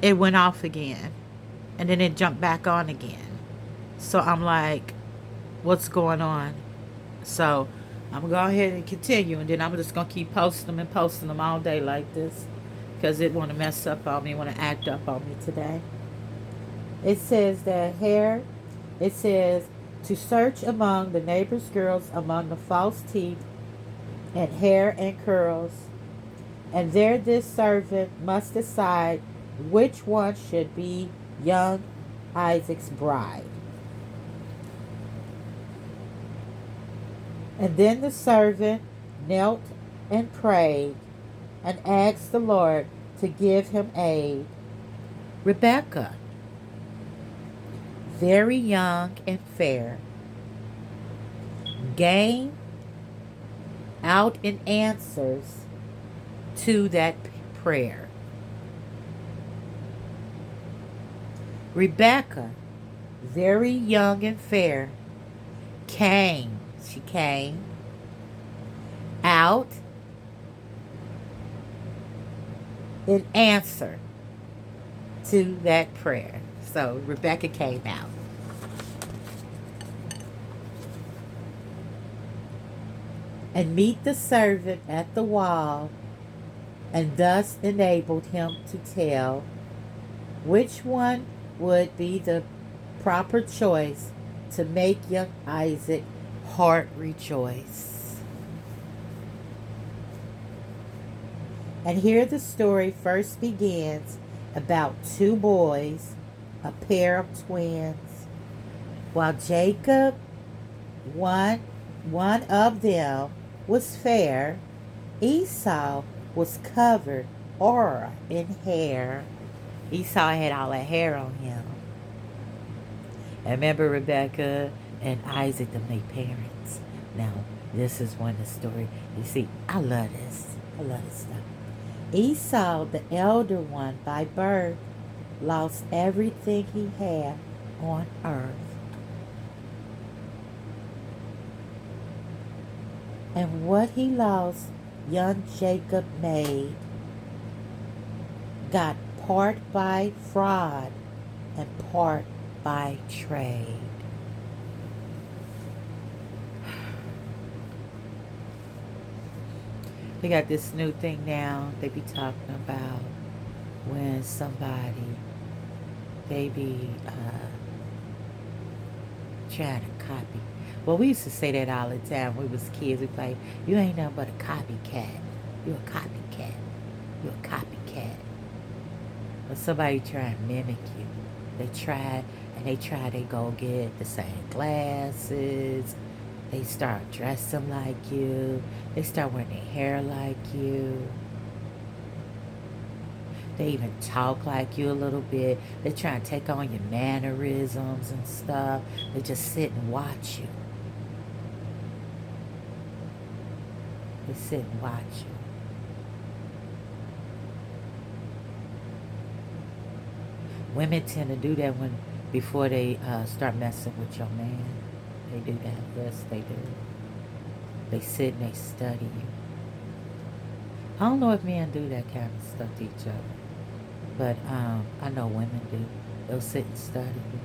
it went off again. And then it jumped back on again. So I'm like, what's going on? So I'm going to go ahead and continue. And then I'm just going to keep posting them and posting them all day like this. Because it want to mess up on me, want to act up on me today. It says that hair, it says to search among the neighbor's girls among the false teeth and hair and curls. And there this servant must decide which one should be young Isaac's bride. And then the servant knelt and prayed and asked the Lord to give him aid. Rebecca, very young and fair, came out in answers to that prayer. Rebecca, very young and fair, she came out in answer to that prayer. So Rebecca came out. And meet the servant at the wall, and thus enabled him to tell which one would be the proper choice to make young Isaac heart rejoice. And here the story first begins about two boys, a pair of twins. While Jacob, one of them was fair, Esau was covered or in hair. Esau had all the hair on him. And remember Rebecca and Isaac, them their parents. Now, this is when the story, you see, I love this. I love this stuff. Esau, the elder one by birth, lost everything he had on earth. And what he lost, young Jacob made, got part by fraud and part by trade. They got this new thing now they be talking about when somebody, they be trying to copy. Well, we used to say that all the time when we was kids. We play, you ain't nothing but a copycat. You a copycat. You a copycat. When somebody try and mimic you, they go get the same glasses. They start dressing like you. They start wearing their hair like you. They even talk like you a little bit. They try and take on your mannerisms and stuff. They just sit and watch you. They sit and watch you. Women tend to do that before they start messing with your man. They do that. Yes, they do. They sit and they study you. I don't know if men do that kind of stuff to each other, but I know women do. They'll sit and study you.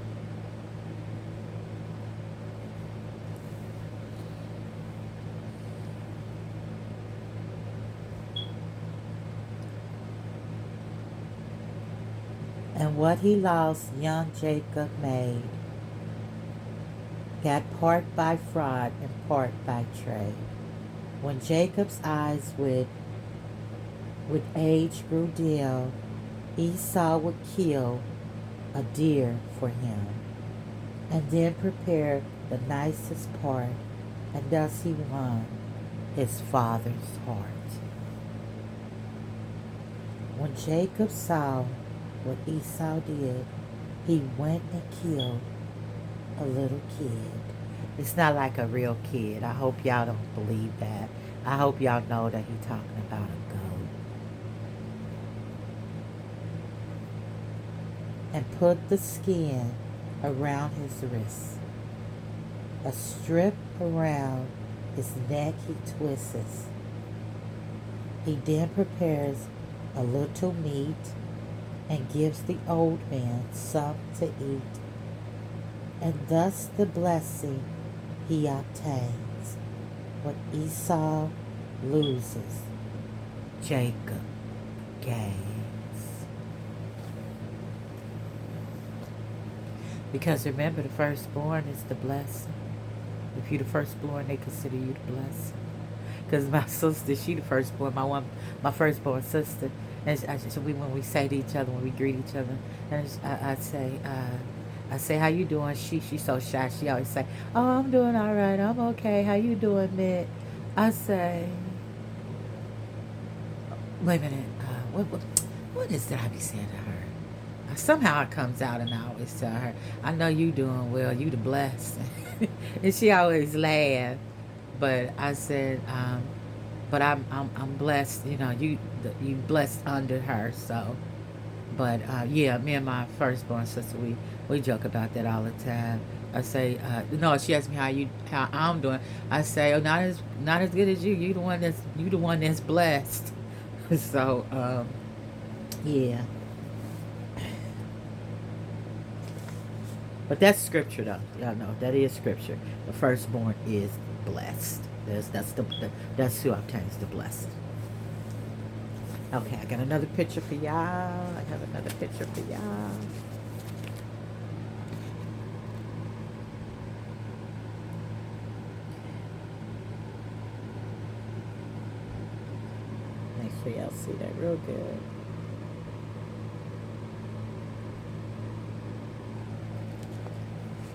And what he lost, young Jacob made, got part by fraud and part by trade. When Jacob's eyes with age grew dim, Esau would kill a deer for him, and then prepare the nicest part, and thus he won his father's heart. When Jacob saw what Esau did, he went and killed a little kid. It's not like a real kid. I hope y'all don't believe that. I hope y'all know that he's talking about a goat. And put the skin around his wrist. A strip around his neck he twists. He then prepares a little meat and gives the old man some to eat, and thus the blessing he obtains. What Esau loses, Jacob gains. Because remember, the firstborn is the blessing. If you're the firstborn, they consider you the blessing. Because my sister, she the firstborn, my firstborn sister. And so when we say to each other, when we greet each other, and I say, how you doing? She's so shy. She always say, oh, I'm doing all right. I'm okay. How you doing, Mitt? I say, wait a minute. What is that I be saying to her? Somehow it comes out, and I always tell her, I know you doing well. You the blessed. And she always laugh. But I said, but I'm blessed. You know, you blessed under her. So, but yeah, me and my firstborn sister, we joke about that all the time. I say, no, she asked me how I'm doing. I say, oh, not as good as you. You the one that's blessed. So, yeah. But that's scripture, though. Y'all know that is scripture. The firstborn is blessed. That's who obtains the blessing. Okay, I got another picture for y'all. I have another picture for y'all. Make sure y'all see that real good.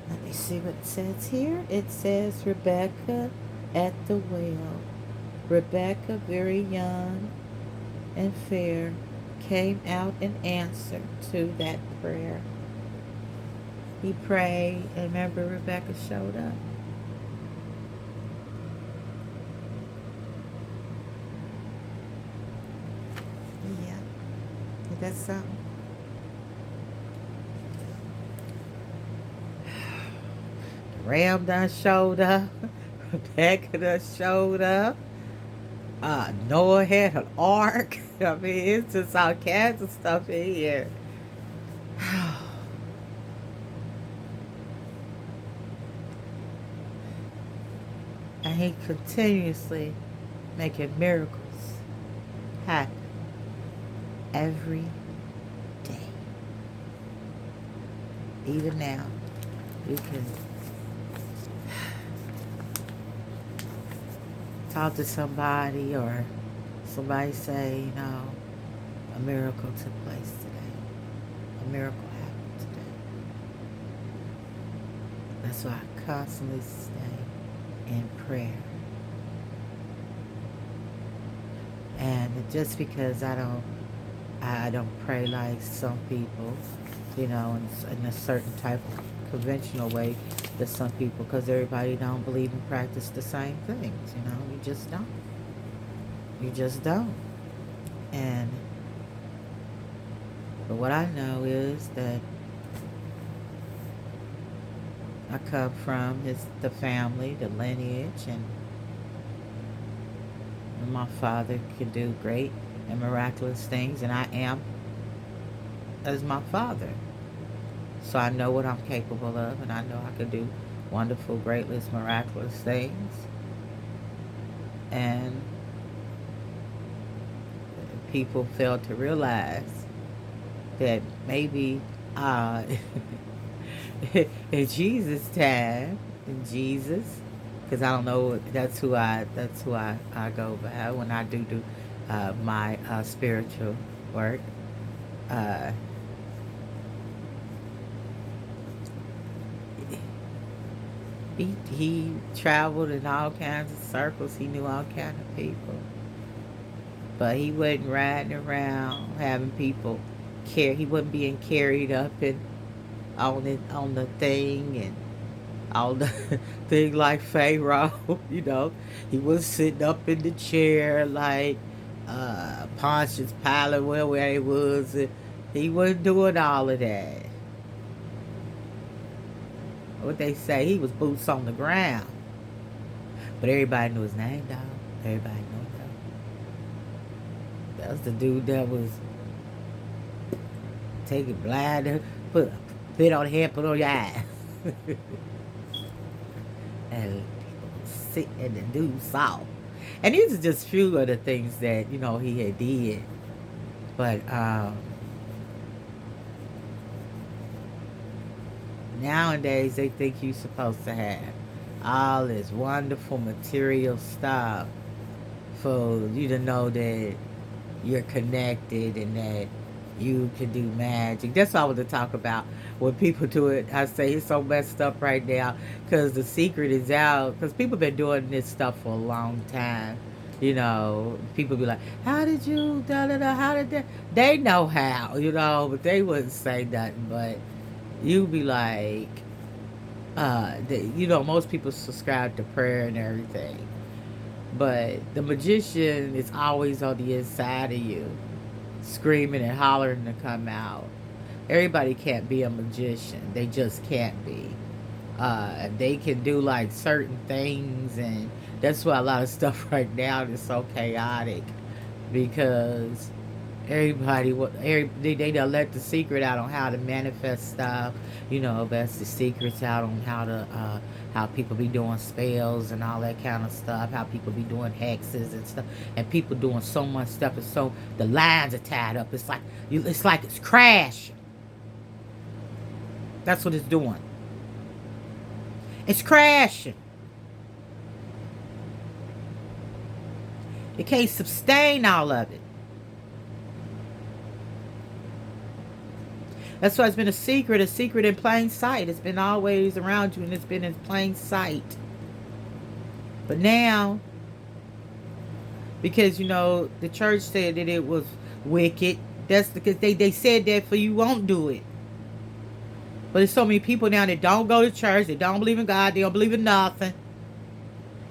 Let me see what it says here. It says Rebecca at the well. Rebecca, very young and fair, came out in answer to that prayer. He prayed, and remember, Rebecca showed up. Yeah, that's something. Ram done showed up. Rebecca done showed up. Noah had an ark. I mean, it's just all kinds of stuff in here. And he continuously making miracles happen every day. Even now, you can talk to somebody, or somebody say, you know, a miracle took place today. A miracle happened today. That's why I constantly stay in prayer. And just because I don't pray like some people, you know, in a certain type of conventional way that some people, because everybody don't believe and practice the same things, you know. You just don't. You just don't. And but what I know is that I come from the family, the lineage, and my father can do great and miraculous things, and I am as my father. So I know what I'm capable of, and I know I can do wonderful, greatless, miraculous things. And people fail to realize that maybe in Jesus' time, in Jesus, because I don't know, that's who I go by when I do my spiritual work. Uh, he traveled in all kinds of circles. He knew all kinds of people, but he wasn't riding around having people care. He wasn't being carried up and on the thing and all the thing like Pharaoh. You know, he was sitting up in the chair like Pontius Pilate, where he was. He wasn't doing all of that. What they say, he was boots on the ground. But everybody knew his name, dog. Everybody knew him, dog. That was the dude that was take it blind, put spit on the head, put on your eye. And sit and the dude saw. And these are just few of the things that, he had did. But nowadays they think you're supposed to have all this wonderful material stuff for you to know that you're connected and that you can do magic. That's all I want to talk about. When people do it, I say it's so messed up right now because the secret is out. Because people been doing this stuff for a long time. People be like, how did you, da da da, how did that? They know how, but they wouldn't say nothing. But you be like, most people subscribe to prayer and everything. But the magician is always on the inside of you, screaming and hollering to come out. Everybody can't be a magician. They just can't be. They can do like certain things, and that's why a lot of stuff right now is so chaotic, because they don't let the secret out on how to manifest stuff. That's the secrets out on how people be doing spells and all that kind of stuff. How people be doing hexes and stuff, and people doing so much stuff. And so the lines are tied up. It's like it's crashing. That's what it's doing. It's crashing. It can't sustain all of it. That's why it's been a secret in plain sight. It's been always around you, and it's been in plain sight. But now, because, the church said that it was wicked, that's because they said that for you won't do it. But there's so many people now that don't go to church, they don't believe in God, they don't believe in nothing.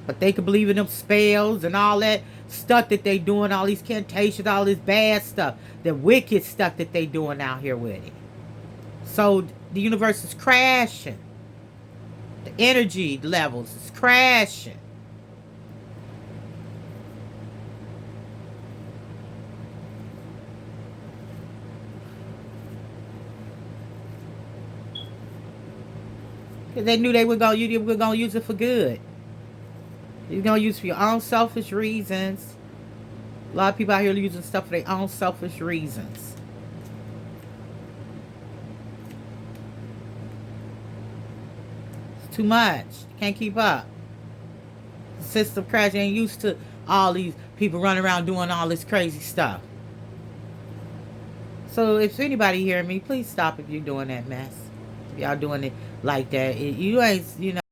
But they can believe in them spells and all that stuff that they doing, all these cantations, all this bad stuff, the wicked stuff that they doing out here with it. So the universe is crashing. The energy levels is crashing. Because they knew they were going to use it for good. You're going to use it for your own selfish reasons. A lot of people out here using stuff for their own selfish reasons. It's too much. You can't keep up. The system crash. You ain't used to all these people running around doing all this crazy stuff. So if anybody hearing me, please stop if you're doing that mess. If y'all doing it like that. You ain't,